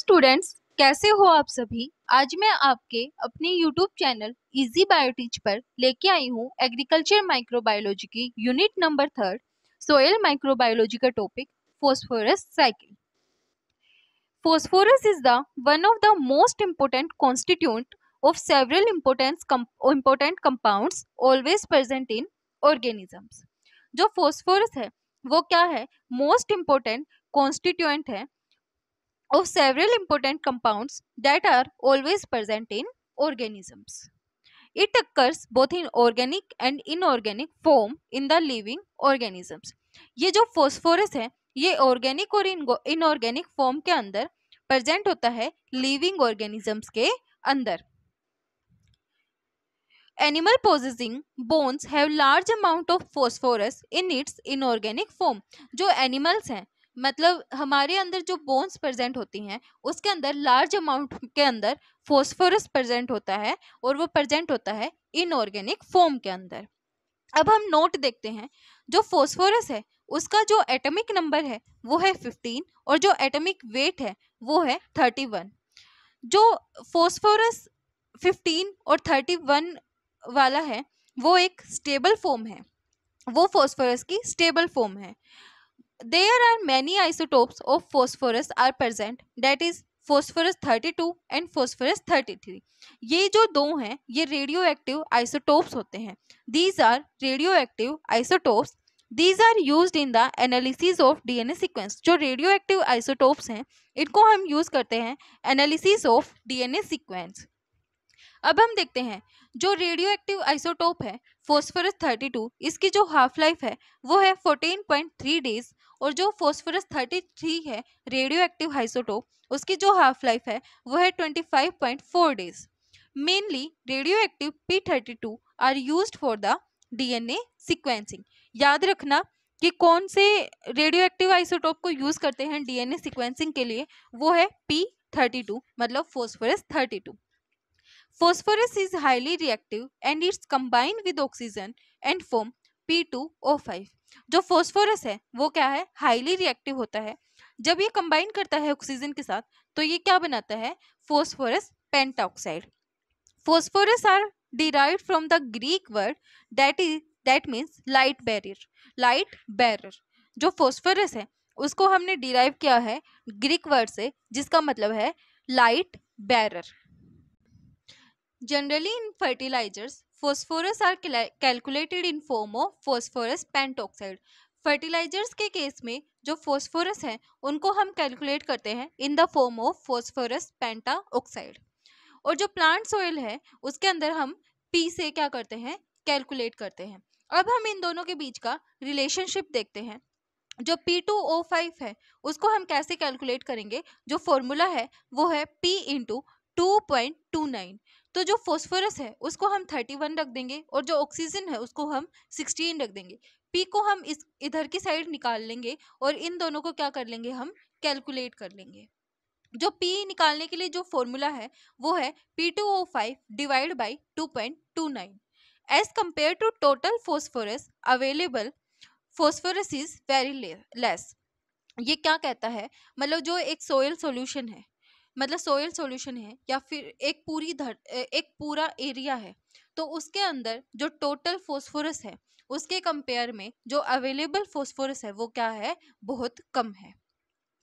Students, कैसे हो आप सभी। आज मैं आपके अपने यूट्यूब चैनल इजी बायोटीच पर लेके आई हूँ एग्रीकल्चर माइक्रोबायोलॉजी की यूनिट नंबर 3 सोयल माइक्रोबायोलॉजी का topic phosphorus cycle. Phosphorus is the one of the most important constituent of several important compounds always present in organisms। जो phosphorus है वो क्या है, मोस्ट इम्पोर्टेंट कॉन्स्टिट्यूएंट है of several important compounds that are always present in organisms. It occurs both in organic and inorganic form in the living organisms। ये जो phosphorus है ये organic और inorganic form के अंदर present होता है living organisms के अंदर। Animal possessing bones have large amount of phosphorus in its inorganic form। जो animals हैं मतलब हमारे अंदर जो बोन्स प्रेजेंट होती हैं उसके अंदर लार्ज अमाउंट के अंदर फॉस्फोरस प्रेजेंट होता है और वो प्रेजेंट होता है इनऑर्गेनिक फॉर्म के अंदर। अब हम नोट देखते हैं, जो फॉस्फोरस है उसका जो एटॉमिक नंबर है वो है 15 और जो एटॉमिक वेट है वो है 31। जो फॉस्फोरस 15 और 31 वाला है वो एक स्टेबल फॉर्म है, वो फॉस्फोरस की स्टेबल फॉर्म है। There are many isotopes of phosphorus are present, that is phosphorus 32 and phosphorus 33। ये जो दो हैं ये रेडियो एक्टिव आइसोटोप्स होते हैं। These are radioactive isotopes। These are used in the analysis of DNA sequence। जो radio active isotopes हैं इनको हम यूज करते हैं एनालिसिस ऑफ डीएनए सीक्वेंस। अब हम देखते हैं जो रेडियो एक्टिव आइसोटोप है फॉस्फोरस 32, इसकी जो हाफ लाइफ है वो है 14.3 डेज और जो फॉस्फोरस 33 है रेडियो एक्टिव आइसोटोप उसकी जो हाफ लाइफ है वो है 25.4 days. Mainly radio active P32 are used for the DNA sequencing. याद रखना कि कौन से रेडियो एक्टिव आइसोटोप को यूज करते हैं डीएनए सीक्वेंसिंग के लिए, वो है P32 मतलब phosphorus 32। Phosphorus is highly reactive and it's combined with oxygen and form P2O5। जो phosphorus है वो क्या है, हाईली रिएक्टिव होता है। जब ये कंबाइन करता है ऑक्सीजन के साथ तो ये क्या बनाता है, phosphorus pentoxide. Phosphorus are derived from the Greek word that means light barrier। light barrier जो phosphorus है उसको हमने डिराइव किया है ग्रीक वर्ड से जिसका मतलब है light bearer. Generally in fertilizers, phosphorus are calculated in form of phosphorus pentoxide। Fertilisers के केस में जो फॉस्फोरस है उनको हम कैलकुलेट करते हैं in the form of phosphorus pentoxide. और जो प्लांट सॉइल है उसके अंदर हम पी से क्या करते हैं, कैलकुलेट करते हैं। अब हम इन दोनों के बीच का रिलेशनशिप देखते हैं। जो P2O5 है उसको हम कैसे कैलकुलेट करेंगे, जो फॉर्मूला है वो है P इंटू 2.29। तो जो फॉस्फोरस है उसको हम 31 रख देंगे और जो ऑक्सीजन है उसको हम 16 रख देंगे। P को हम इस इधर की साइड निकाल लेंगे और इन दोनों को क्या कर लेंगे, हम कैलकुलेट कर लेंगे। जो P निकालने के लिए जो फॉर्मूला है वो है P2O5 divide by 2.29 as compare to total phosphorus available phosphorus is very less. ये क्या कहता है, मतलब जो एक सोयल सॉल्यूशन है, मतलब सोयल सॉल्यूशन है या फिर एक पूरा एरिया है तो उसके अंदर जो टोटल फॉस्फोरस है उसके कंपेयर में जो अवेलेबल फॉस्फोरस है वो क्या है, बहुत कम है।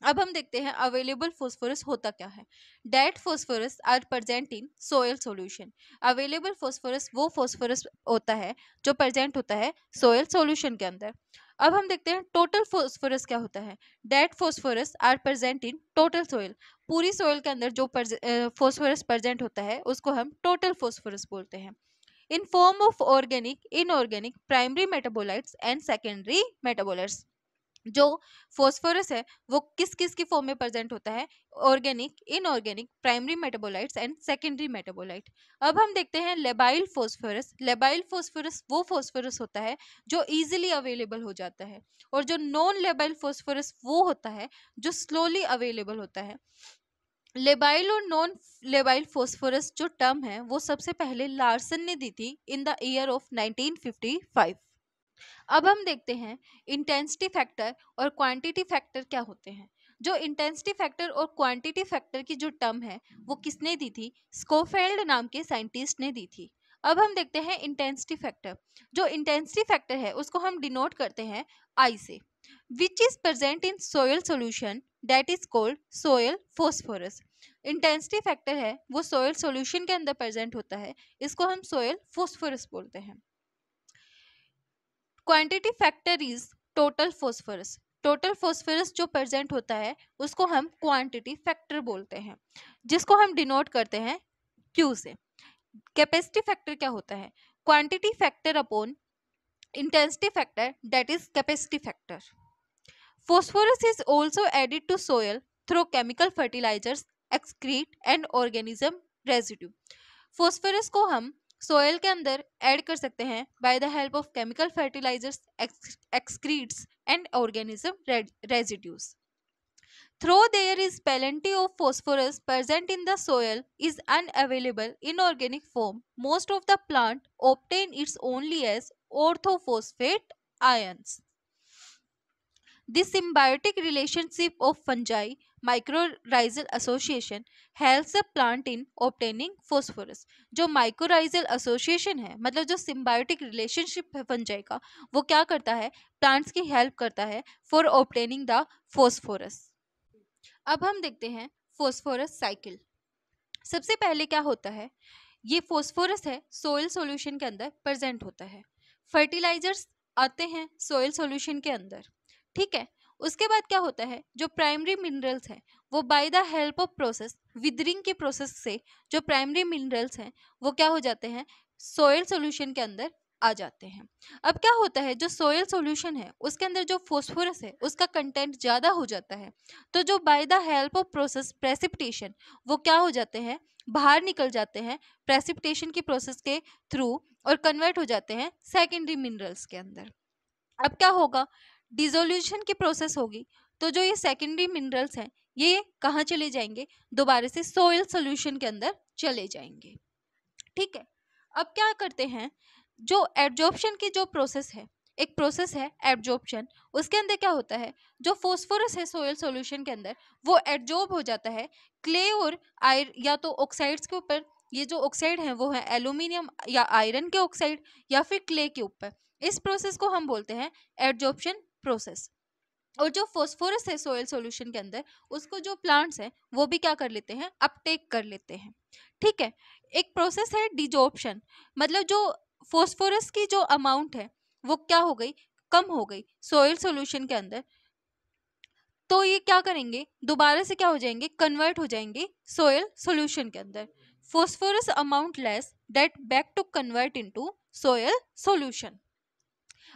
अब हम देखते हैं अवेलेबल फॉस्फोरस होता क्या है। That phosphorus are present in soil solution. Available phosphorus वो फॉस्फोरस होता है जो प्रेजेंट होता है सोयल सॉल्यूशन के अंदर। अब हम देखते हैं टोटल फॉस्फोरस क्या होता है। That phosphorus are present in total soil. पूरी सोयल के अंदर जो फॉस्फोरस प्रेजेंट होता है उसको हम टोटल फॉस्फोरस बोलते हैं। In form of organic, inorganic, primary metabolites and secondary metabolites. जो फॉस्फोरस है वो किस किस की फॉर्म में प्रेजेंट होता है, organic, inorganic, primary metabolites and secondary metabolite. अब हम देखते हैं लेबाइल फॉस्फोरस। लेबाइल फॉस्फोरस वो फॉस्फोरस होता है जो इजीली अवेलेबल हो जाता है और जो नॉन लेबाइल फॉस्फोरस वो होता है जो स्लोली अवेलेबल होता है। लेबाइल और नॉन लेबाइल फॉस्फोरस जो टर्म है वो सबसे पहले लार्सन ने दी थी इन द ईयर ऑफ 1955। अब हम देखते हैं इंटेंसिटी फैक्टर और क्वांटिटी फैक्टर क्या होते हैं। जो इंटेंसिटी फैक्टर और क्वांटिटी फैक्टर की जो टर्म है वो किसने दी थी? स्कोफेल्ड नाम के साइंटिस्ट ने दी थी। अब हम देखते हैं इंटेंसिटी फैक्टर। जो इंटेंसिटी फैक्टर है उसको हम डिनोट करते हैं आई से, which is present in soil solution that is called soil phosphorus. Intensity factor है वो सोयल सॉल्यूशन के अंदर प्रेजेंट होता है, इसको हम सोयल फॉस्फोरस बोलते हैं। Quantity factor is total phosphorus. Total phosphorus जो प्रेजेंट होता है उसको हम क्वांटिटी फैक्टर बोलते हैं, जिसको हम डिनोट करते हैं क्यू से। कैपेसिटी फैक्टर क्या होता है? Quantity factor upon intensity factor, that is capacity factor. Phosphorus is also added to soil through chemical fertilizers, excrete and organism residue. Phosphorus को हम सोयल के अंदर ऐड कर सकते हैं by the help of chemical fertilisers, excretes and organism residues. Though there is plenty of phosphorus present in the soil is unavailable in organic form, most of the plant obtain it only as orthophosphate ions. The symbiotic relationship of fungi mycorrhizal association helps the plant in obtaining phosphorus. जो mycorrhizal association है, मतलब जो symbiotic relationship है fungi का, वो क्या करता है? plants की help करता है for obtaining the phosphorus. अब हम देखते हैं phosphorus cycle. सबसे पहले क्या होता है? ये phosphorus है soil solution के अंदर present होता है, fertilizers आते हैं soil solution के अंदर, ठीक है। उसके बाद क्या होता है? जो प्राइमरी मिनरल्स हैं वो by the help of process, withering के प्रोसेस से जो प्राइमरी मिनरल्स हैं वो क्या हो जाते हैं? सोयल सॉल्यूशन के अंदर आ जाते हैं। अब क्या होता है? जो सोयल सॉल्यूशन है उसके अंदर जो फॉस्फोरस है उसका कंटेंट ज़्यादा हो जाता है, तो जो bye the help of process precipitation वो क्या हो जाते हैं? बाहर निकल जाते हैं प्रेसिपिटेशन की प्रोसेस के थ्रू और कन्वर्ट हो जाते हैं सेकेंडरी मिनरल्स के अंदर। अब क्या होगा? डिसोल्यूशन की प्रोसेस होगी, तो जो ये सेकेंडरी मिनरल्स हैं ये कहाँ चले जाएंगे? दोबारा से सोयल सॉल्यूशन के अंदर चले जाएंगे, ठीक है। अब क्या करते हैं? जो एब्जॉर्प्शन की जो प्रोसेस है, एक प्रोसेस है एब्जॉर्प्शन, उसके अंदर क्या होता है? जो फॉस्फोरस है सोयल सॉल्यूशन के अंदर वो एब्जॉर्ब हो जाता है क्ले और आयरन या तो ऑक्साइड्स के ऊपर। ये जो ऑक्साइड है वो है एल्यूमिनियम या आयरन के ऑक्साइड या फिर क्ले के ऊपर। इस प्रोसेस को हम बोलते हैं एब्जॉर्प्शन प्रोसेस। और जो फॉस्फोरस है सोयल सॉल्यूशन के अंदर उसको जो प्लांट्स हैं वो भी क्या कर लेते हैं? अपटेक कर लेते हैं, ठीक है। एक प्रोसेस है डिजॉर्प्शन, मतलब जो फॉस्फोरस की जो अमाउंट है वो क्या हो गई? कम हो गई सोयल सॉल्यूशन के अंदर, तो ये क्या करेंगे? दोबारा से क्या हो जाएंगे? कन्वर्ट हो जाएंगे सोयल सॉल्यूशन के अंदर। Phosphorus amount less that back to convert into soil solution.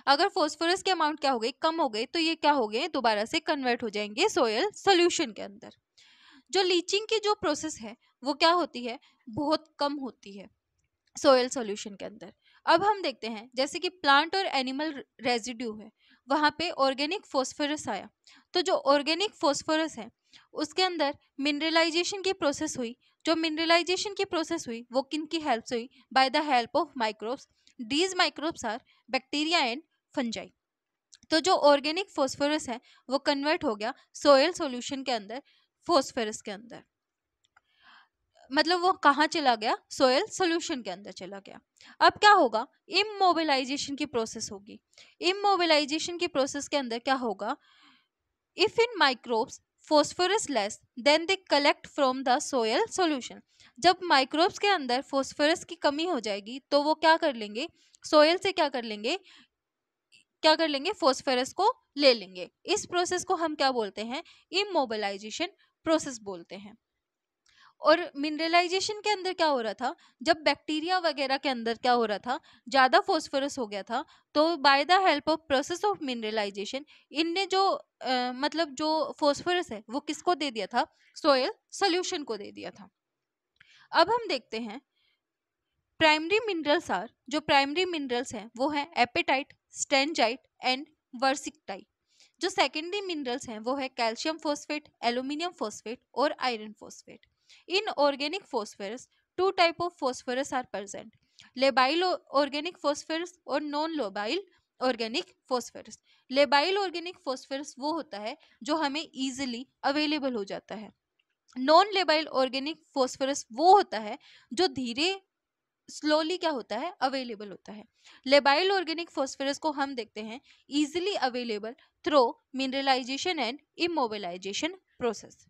अगर फॉस्फोरस की अमाउंट क्या हो गई? कम हो गई, तो ये क्या हो गए? दोबारा से कन्वर्ट हो जाएंगे सोयल सॉल्यूशन के अंदर। जो लीचिंग की जो प्रोसेस है वो क्या होती है? बहुत कम होती है सोयल सॉल्यूशन के अंदर। अब हम देखते हैं जैसे कि प्लांट और एनिमल रेजिड्यू है, वहाँ पे ऑर्गेनिक फॉस्फोरस आया, तो जो ऑर्गेनिक फॉस्फोरस है उसके अंदर मिनरलाइजेशन की प्रोसेस हुई। जो मिनरलाइजेशन की प्रोसेस हुई वो किन की हेल्प से हुई? By the help of microbes. These microbes are bacteria and fungi. तो जो ऑर्गेनिक फॉस्फोरस है वो कन्वर्ट हो गया सोयल सॉल्यूशन के अंदर, फॉस्फोरस के अंदर, मतलब वो कहाँ चला गया? सोयल सॉल्यूशन के अंदर चला गया। अब क्या होगा? इमोबिलाइजेशन की प्रोसेस होगी। इमोबिलाइजेशन की प्रोसेस के अंदर क्या होगा? If in microbes phosphorus less then they collect from the soil solution। जब माइक्रोब्स के अंदर फॉस्फोरस की कमी हो जाएगी तो वो क्या कर लेंगे? सोयल से क्या कर लेंगे? क्या कर लेंगे? फॉस्फोरस को ले लेंगे। इस प्रोसेस को हम क्या बोलते हैं? इमोबिलाइजेशन प्रोसेस बोलते हैं। और मिनरलाइजेशन के अंदर क्या हो रहा था? जब बैक्टीरिया वगैरह के अंदर क्या हो रहा था? ज़्यादा फॉस्फोरस हो गया था, तो by the help of process of mineralisation इनने जो मतलब जो फॉस्फोरस है वो किसको दे दिया था? सोयल सॉल्यूशन को दे दिया था। अब हम देखते हैं प्राइमरी मिनरल्स आर, जो प्राइमरी मिनरल्स हैं वो है एपेटाइट, स्टेंजाइट एंड वर्सिटाइट। जो सेकेंडरी मिनरल्स हैं वो है कैल्शियम फॉस्फेट, एल्यूमिनियम फॉस्फेट और iron phosphate. In organic phosphorus two type of phosphorus are present, labile organic phosphorus और non labile organic phosphorus. Labile organic phosphorus वो होता है जो हमें इजीली अवेलेबल हो जाता है। नॉन लेबाइल ऑर्गेनिक फॉस्फोरस वो होता है जो धीरे स्लोली क्या होता है, अवेलेबल होता है। लेबाइल ऑर्गेनिक फॉस्फोरस को हम देखते हैं easily available through mineralisation and immobilisation process.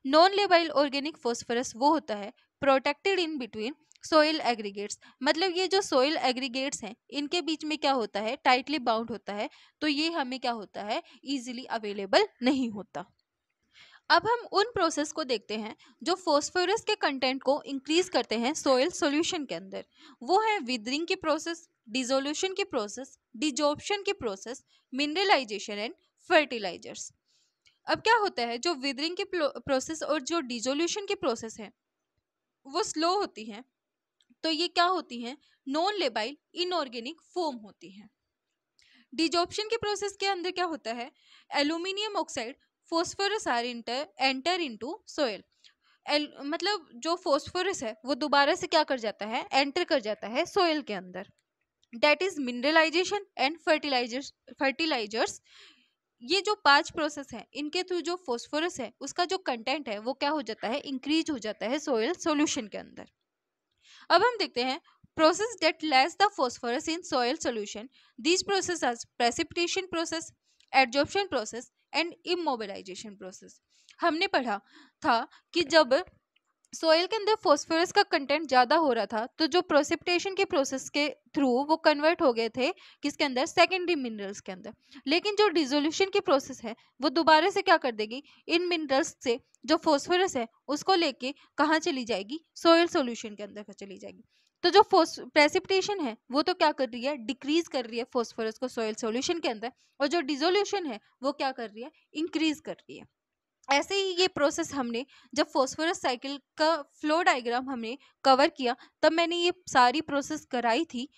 Non labile organic phosphorus वो होता है protected in between soil aggregates, मतलब ये जो सोइल एग्रीगेट्स हैं इनके बीच में क्या होता है, टाइटली बाउंड होता है, तो ये हमें क्या होता है, इजीली अवेलेबल नहीं होता। अब हम उन प्रोसेस को देखते हैं जो फॉस्फोरस के कंटेंट को इंक्रीज करते हैं सोइल सॉल्यूशन के अंदर। वो है विदरिंग की प्रोसेस, डिसोल्यूशन की प्रोसेस, डिजॉर्प्शन की प्रोसेस, मिनरलाइजेशन एंड फर्टिलाइजर्स। अब क्या होता है, जो विदरिंग की प्रोसेस और जो डिसोल्यूशन की प्रोसेस है वो स्लो होती है, तो ये क्या होती हैं, नॉन लेबाइल इनऑर्गेनिक फोम होती हैं। डिजॉर्प्शन के प्रोसेस के अंदर क्या होता है, aluminium oxide phosphorus are enter into soil. मतलब जो फोस्फोरस है वो दोबारा से क्या कर जाता है, एंटर कर जाता है सोइल के अंदर। That is mineralisation and fertilisers. ये जो 5 प्रोसेस है इनके थ्रू जो फोस्फोरस है उसका जो कंटेंट है वो क्या हो जाता है, इंक्रीज हो जाता है सोइल सॉल्यूशन के अंदर। अब हम देखते हैं process that less the phosphorus in soil solution. These process are precipitation process, adsorption process and immobilisation process. हमने पढ़ा था कि जब सोइल के अंदर फॉस्फोरस का कंटेंट ज्यादा हो रहा था तो जो प्रोसिपिटेशन के प्रोसेस के थ्रू वो कन्वर्ट हो गए थे किसके अंदर, सेकेंडरी मिनरल्स के अंदर। लेकिन जो डिसोल्यूशन की प्रोसेस है वो दोबारा से क्या कर देगी, इन मिनरल्स से जो फॉस्फोरस है उसको लेके कहाँ चली जाएगी, सोइल सॉल्यूशन के अंदर चली जाएगी। तो जो प्रेसिपिटेशन है वो तो क्या कर रही है, डिक्रीज कर रही है फॉस्फोरस को सोइल सॉल्यूशन के अंदर, और जो डिसोल्यूशन है वो क्या कर रही है, इंक्रीज कर रही है। ऐसे ही ये प्रोसेस हमने जब फॉस्फोरस साइकिल का फ्लो डायग्राम हमने कवर किया तब मैंने ये सारी प्रोसेस कराई थी,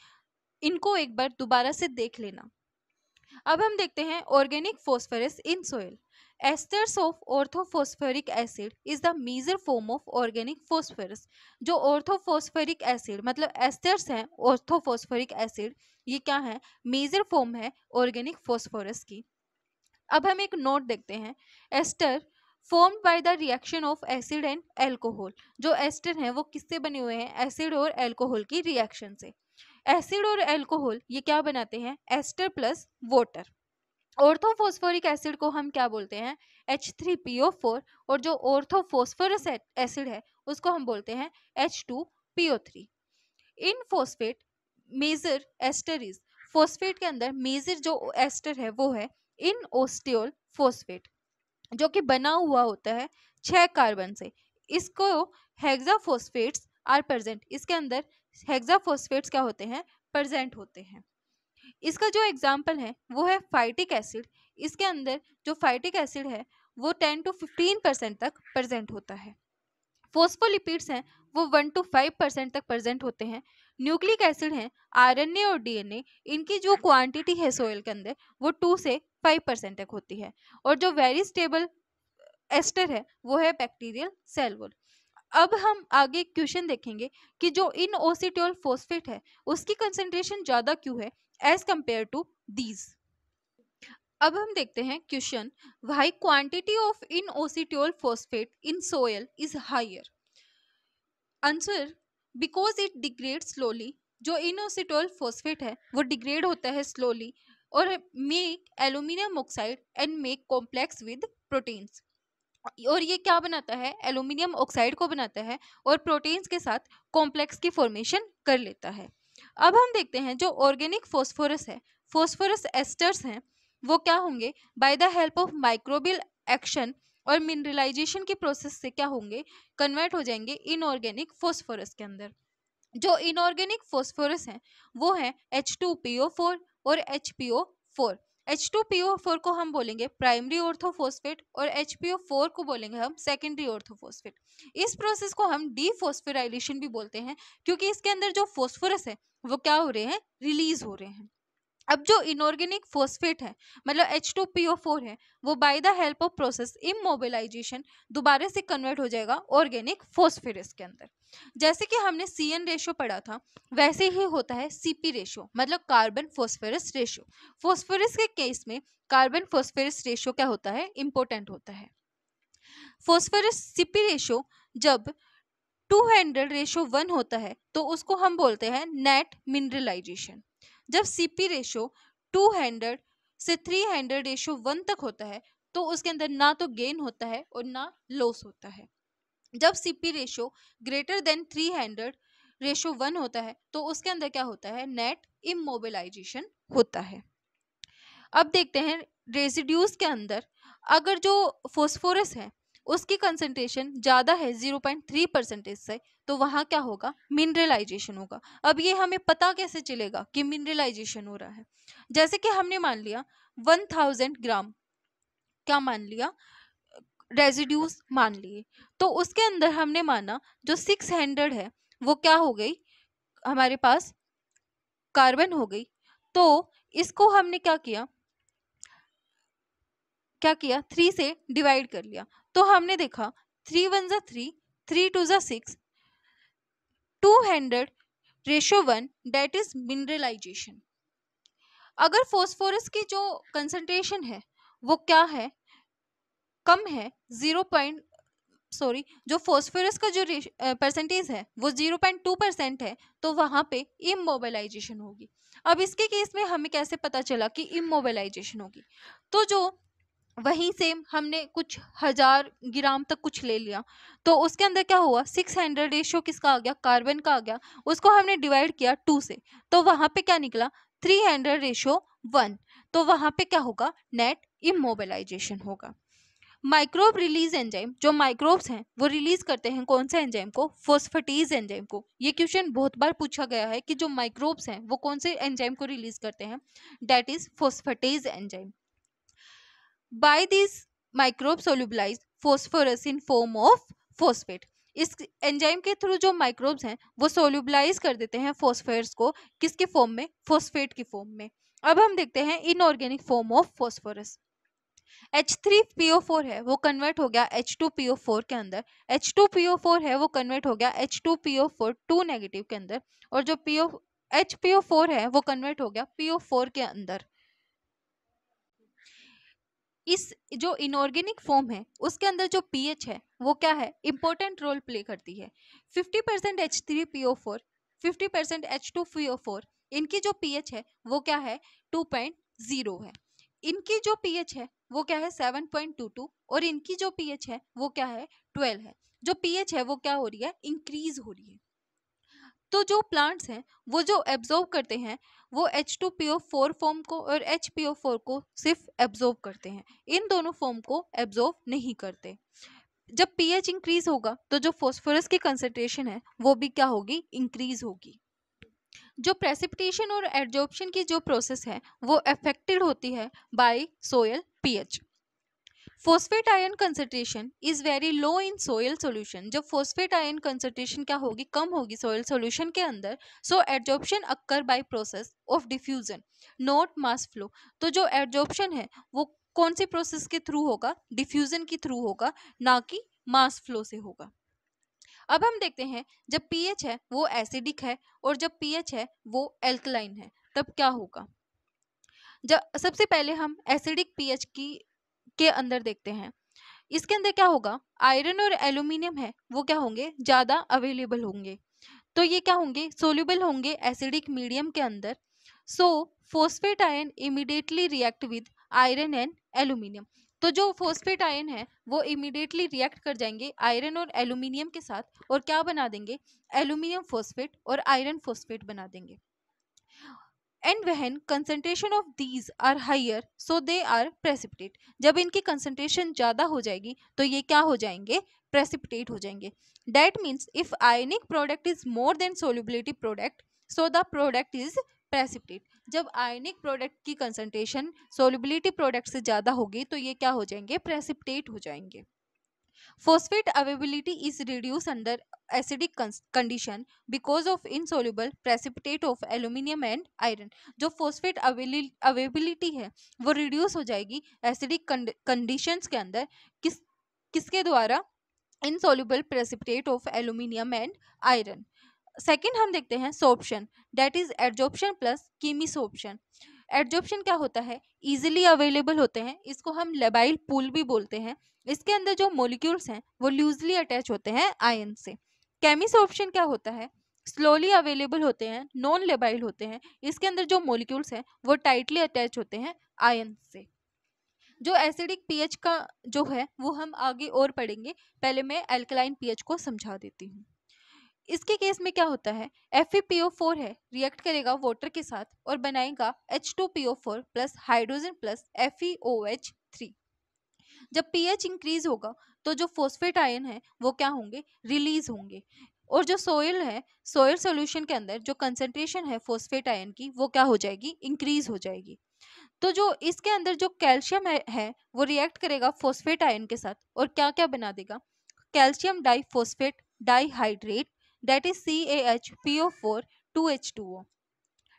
इनको एक बार दोबारा से देख लेना। अब हम देखते हैं organic phosphorus in soil. Esters of orthophosphoric acid is the major form of organic phosphorus. जो ऑर्थोफॉस्फोरिक एसिड मतलब एस्टर्स हैं ऑर्थोफॉस्फोरिक एसिड, ये क्या है, मेजर फॉर्म है ऑर्गेनिक फॉस्फोरस की। अब हम एक नोट देखते हैं, ester formed by the reaction of acid and alcohol. जो एस्टर हैं वो किससे बने हुए हैं, एसिड और एल्कोहल की रिएक्शन से। एसिड और एल्कोहल ये क्या बनाते हैं, ester plus water. Orthophosphoric acid को हम क्या बोलते हैं, H3PO4, और जो ऑर्थोफॉस्फोरस एसिड है उसको हम बोलते हैं H2PO3। In phosphate major ester is, phosphate के अंदर मेजर जो एस्टर है वो है इन ओस्टियोल फॉस्फेट, जो कि बना हुआ होता है 6 कार्बन से। इसको हेक्सा फॉस्फेट्स आर प्रेजेंट, इसके अंदर हेक्सा फॉस्फेट्स क्या होते हैं, प्रेजेंट होते हैं। इसका जो एग्जाम्पल है वो है फाइटिक एसिड। इसके अंदर जो फाइटिक एसिड है वो 10 to 15% तक प्रेजेंट होता है। फोस्फोलिपिड्स हैं वो 1 to 5% तक प्रेजेंट होते हैं। न्यूक्लिक एसिड हैं, आरएनए और डीएनए, इनकी जो क्वांटिटी है सोइल के अंदर वो 2 से 5% तक होती है। और जो वेरी स्टेबल एस्टर है वो है बैक्टीरियल सेल वॉल। अब हम आगे क्वेश्चन देखेंगे कि जो इन ओसिटोल फॉस्फेट है उसकी कंसेंट्रेशन ज्यादा क्यों है एज कंपेयर टू दीज। अब हम देखते हैं question, why quantity of inositol phosphate in soil is higher. Answer, because it degrade slowly. जो इनोसिटोल फॉस्फेट है वो डिग्रेड होता है स्लोली और make aluminium oxide and make complex with proteins. और ये क्या बनाता है, एल्यूमिनियम ऑक्साइड को बनाता है और प्रोटीन्स के साथ कॉम्प्लेक्स की फॉर्मेशन कर लेता है। अब हम देखते हैं जो ऑर्गेनिक फॉस्फोरस है, फॉस्फोरस एस्टर्स हैं, वो क्या होंगे, bye the help of microbial action और मिनरलाइजेशन की प्रोसेस से क्या होंगे, कन्वर्ट हो जाएंगे इनऑर्गेनिक फॉस्फोरस के अंदर। जो इनऑर्गेनिक फॉस्फोरस है वो है H2PO4 और HPO4। H2PO4 को हम बोलेंगे प्राइमरी ऑर्थोफॉस्फेट और HPO4 को बोलेंगे हम सेकेंडरी ऑर्थोफॉस्फेट। इस प्रोसेस को हम डीफॉस्फोराइलेशन भी बोलते हैं क्योंकि इसके अंदर जो फॉस्फोरस है वो क्या हो रहे हैं, रिलीज हो रहे हैं। अब जो इनऑर्गेनिक फोस्फेट है मतलब H2PO4 है, वो by the help of process immobilisation दोबारा से कन्वर्ट हो जाएगा ऑर्गेनिक फोस्फेरस के अंदर। जैसे कि हमने CN रेशो पढ़ा था, वैसे ही होता है CP रेशो मतलब कार्बन फोस्फेरस रेशो। फोस्फोरस के केस में कार्बन फोस्फेरस रेशो क्या होता है, इंपॉर्टेंट होता है। फोस्फोरस CP रेशो जब 200:1 होता है तो उसको हम बोलते हैं नेट मिनरलाइजेशन। जब CP रेशो 200 से 300:1 तक होता है तो उसके अंदर ना तो गेन होता है और ना लॉस होता है। जब CP रेशो ग्रेटर देन 300:1 होता है तो उसके अंदर क्या होता है, नेट इमोबिलाइजेशन होता है। अब देखते हैं रेसिड्यूज के अंदर अगर जो फोस्फोरस है उसकी कंसंट्रेशन ज़्यादा है 0.3% से, तो वहाँ क्या होगा, मिनरलाइजेशन होगा। अब ये हमें पता कैसे चलेगा कि मिनरलाइजेशन हो रहा है? जैसे कि हमने मान लिया 1000 ग्राम, क्या मान लिया, रेसिड्यूज मान लिए, तो उसके अंदर हमने माना जो 600 है वो क्या हो गई हमारे पास, कार्बन हो गई। तो इसको हमने क्या किया 3 से डिवाइड कर लिया, तो हमने देखा 3 1 जा 3, 3 2 जा 6, 200:1, डेट इज मिनरलाइजेशन। अगर फोस्फोरस की जो कंसंट्रेशन है वो क्या है, कम है, जो फोस्फोरस का जो परसेंटेज है वो 0.2% है, तो वहां पे इमोबिलाइजेशन होगी। अब इसके केस में हमें कैसे पता चला कि इमोबिलाइजेशन होगी? तो जो वहीं से हमने कुछ 1000 ग्राम तक कुछ ले लिया, तो उसके अंदर क्या हुआ, 600 रेशियो किसका आ गया, कार्बन का आ गया। उसको हमने डिवाइड किया 2 से, तो वहां पे क्या निकला 300:1। तो वहां पे क्या होगा, नेट इमोबिलाइजेशन होगा। माइक्रोब रिलीज एंजाइम, जो माइक्रोब्स हैं वो रिलीज करते हैं कौन से एंजाइम को, फोस्फेटेज एंजाइम को। ये क्वेश्चन बहुत बार पूछा गया है कि जो माइक्रोब्स हैं वो कौन से एंजाइम को रिलीज करते हैं, that is phosphatase enzyme. By these microbes solubilize phosphorus in form of phosphate। इस एंजाइम के थ्रू जो माइक्रोब्स हैं वो सोल्यूबलाइज कर देते हैं फॉस्फेट्स को, किसके फॉर्म में, फोस्फेट की फॉर्म में। अब हम देखते हैं inorganic form of phosphorus. H3PO4 है वो कन्वर्ट हो गया H2PO4 के अंदर, H2PO4 है वो कन्वर्ट हो गया H2PO4 2 नेगेटिव के अंदर, और जो HPO4 है वो कन्वर्ट हो गया PO4 के अंदर। इस जो इनऑर्गेनिक फॉर्म है उसके अंदर जो पीएच है वो क्या है, इंपॉर्टेंट रोल प्ले करती है। 50% H3PO4, 50% H2PO4, इनकी जो पीएच है वो क्या है, 2.0 है। इनकी जो पीएच है वो क्या है, 7.22, और इनकी जो पीएच है वो क्या है, 12 है। जो पीएच है वो क्या हो रही है, इंक्रीज हो रही है। तो जो प्लांट्स हैं वो जो एब्जॉर्ब करते हैं वो H2PO4 फॉर्म को और HPO4 को सिर्फ एब्जॉर्ब करते हैं, इन दोनों फॉर्म को एब्जॉर्ब नहीं करते। जब पीएच इंक्रीज होगा तो जो फॉस्फोरस की कंसंट्रेशन है वो भी क्या होगी, इंक्रीज होगी। जो प्रेसिपिटेशन और एब्जॉर्प्शन की जो प्रोसेस है वो अफेक्टेड होती है by soil pH. Phosphate ion concentration is very low in soil solution. जब फॉस्फेट आयन कंसंट्रेशन क्या होगी, कम होगी सोयल सॉल्यूशन के अंदर, so adsorption occur by process of diffusion not mass flow. तो जो एडजॉर्प्शन है वो कौन सी प्रोसेस के थ्रू होगा, डिफ्यूजन के थ्रू होगा, ना कि मास फ्लो से होगा। अब हम देखते हैं जब पीएच है वो एसिडिक है और जब पीएच है वो एल्कलाइन है, तब क्या होगा। जब सबसे पहले हम एसिडिक पीएच की के अंदर देखते हैं, इसके अंदर क्या होगा, आयरन और एल्यूमिनियम है वो क्या होंगे, ज्यादा अवेलेबल होंगे, तो ये क्या होंगे, सोल्यूबल होंगे एसिडिक मीडियम के अंदर। So phosphate ion immediately react with iron and aluminium. तो जो फोस्फेट आयन है वो इमीडिएटली रिएक्ट कर जाएंगे आयरन और एल्यूमिनियम के साथ, और क्या बना देंगे, एल्यूमिनियम फोस्फेट और आयरन फोस्फेट बना देंगे। And when concentration of these are higher so they are precipitate. जब इनकी कंसंट्रेशन ज्यादा हो जाएगी तो ये क्या हो जाएंगे, प्रेसिपिटेट हो जाएंगे। That means if ionic product is more than solubility product so the product is precipitate. जब आयनिक प्रोडक्ट की कंसंट्रेशन सोल्युबिलिटी प्रोडक्ट से ज्यादा होगी तो ये क्या हो जाएंगे, प्रेसिपिटेट हो जाएंगे। Phosphate availability is reduced under acidic condition because of insoluble precipitate of aluminium and iron. जो phosphate availability है वो reduce हो जाएगी acidic conditions के अंदर किसके द्वारा? insoluble precipitate of aluminium and iron. Second हम देखते हैं sorption, that is adsorption plus chemisorption. Adsorption क्या होता है? इजीली अवेलेबल होते हैं, इसको हम लेबाइल पूल भी बोलते हैं. इसके अंदर जो मॉलिक्यूल्स हैं वो लूजली अटैच होते हैं आयन से. केमिसोर्प्शन क्या होता है? स्लोली अवेलेबल होते हैं, नॉन लेबाइल होते हैं, इसके अंदर जो मॉलिक्यूल्स हैं वो टाइटली अटैच होते हैं आयन से. जो एसिडिक पीएच का जो है वो हम आगे और पढ़ेंगे, पहले मैं एल्कलाइन पीएच को समझा देती हूँ. इसके केस में क्या होता है? FePO4 है, रिएक्ट करेगा वाटर के साथ और बनाएगा H2PO4 plus hydrogen plus FeOH3. जब pH इंक्रीज होगा तो जो फॉस्फेट आयन है वो क्या होंगे? रिलीज होंगे. और जो सोइल है, सोइल सॉल्यूशन के अंदर जो कंसंट्रेशन है फॉस्फेट आयन की वो क्या हो जाएगी? इंक्रीज हो जाएगी. तो जो इसके अंदर जो कैल्शियम है वो रिएक्ट करेगा फॉस्फेट आयन के साथ और क्या क्या बना देगा? Calcium diphosphate dihydrate, that is CaHPO4 2H2O.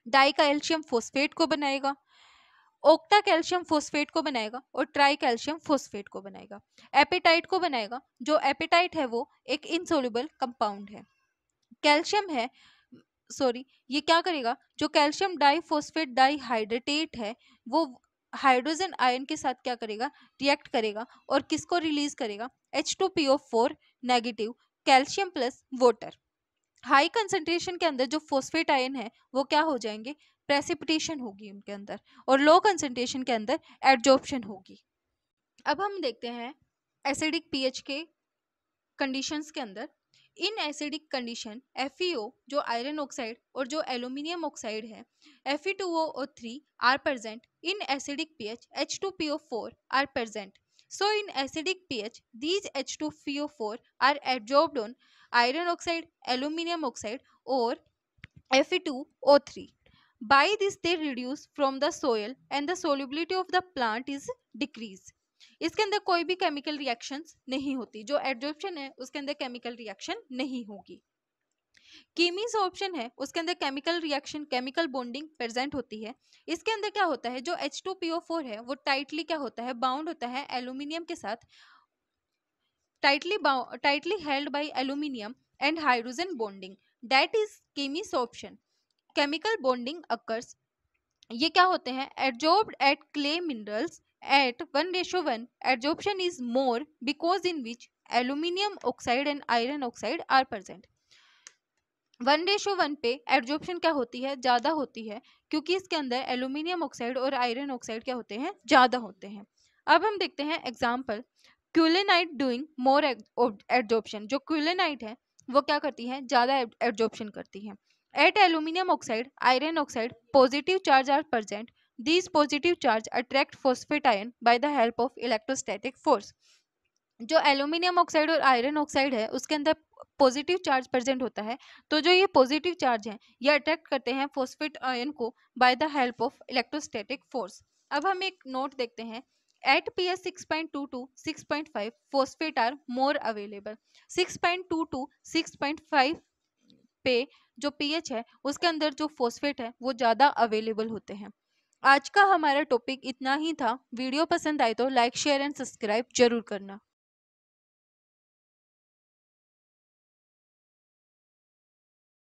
Die calcium phosphate को बनाएगा, ओक्टा कैल्शियम फॉस्फेट को बनाएगा और ट्राई कैल्शियम फॉस्फेट को बनाएगा. एपेटाइट को बनाएगा. जो एपेटाइट है वो एक इनसोल्युबल कंपाउंड है. कैल्शियम है, सॉरी, ये क्या करेगा? जो कैल्शियम डाइफॉस्फेट डाइहाइड्रेट है वो हाइड्रोजन आयन के साथ क्या करेगा? रिएक्ट करेगा और किसको रिलीज करेगा? H2PO4 negative calcium plus water. High concentration के अंदर जो फॉस्फेट आयन है वो क्या हो जाएंगे? प्रेसिपिटेशन होगी उनके अंदर, और लो कंसंट्रेशन के अंदर एडजॉर्प्शन होगी. अब हम देखते हैं एसिडिक पीएच के कंडीशंस के अंदर. इन एसिडिक कंडीशन FeO जो आयरन ऑक्साइड और जो एल्यूमिनियम ऑक्साइड है Fe2O3 are present. In acidic pH H2PO4 are present. So in acidic pH, these H2PO4 are adsorbed on iron oxide, aluminium oxide or Fe2O3. By this they reduce from the soil and the solubility of the plant is decreased. इसके अंदर कोई भी chemical reactions नहीं होती. जो adsorption है उसके अंदर केमिकल रिएक्शन नहीं होगी. कीमीसोर्प्शन है उसके अंदर chemical reaction, chemical bonding present होती है. इसके अंदर क्या होता है? जो H2PO4 है वो टाइटली क्या होता है? बाउंड होता है एल्यूमिनियम के साथ, tightly held by aluminium and hydrogen bonding, that is chemisorption. Chemical bonding occurs. ये क्या होते हैं? Adsorbed at clay minerals at 1:1. Adsorption is more because in which aluminium oxide and iron oxide are present. 1:1 पे adsorption क्या होती है? ज़्यादा होती है, क्योंकि इसके अंदर एल्यूमिनियम ऑक्साइड और आयरन ऑक्साइड क्या होते हैं? ज़्यादा होते हैं. अब हम देखते हैं example. Kaolinite doing more adsorption. जो क्यूलेनाइट है वो क्या करती है? ज़्यादा एडजॉर्प्शन करती है. At aluminium oxide, iron oxide, positive charge are present. These positive charge attract phosphate ion by the help of electrostatic force. जो एल्यूमिनियम ऑक्साइड और आयरन ऑक्साइड है उसके अंदर पॉजिटिव चार्ज प्रेजेंट होता है, तो जो ये पॉजिटिव चार्ज है ये अट्रैक्ट करते हैं फॉस्फेट आयन को by the help of electrostatic force. अब हम एक नोट देखते हैं. At pH 6.22 6.5 phosphate are more available. 6.22 6.5 पे जो pH है उसके अंदर जो फॉस्फेट है वो ज़्यादा अवेलेबल होते हैं. आज का हमारा टॉपिक इतना ही था. वीडियो पसंद आए तो लाइक, शेयर एंड सब्सक्राइब जरूर करना.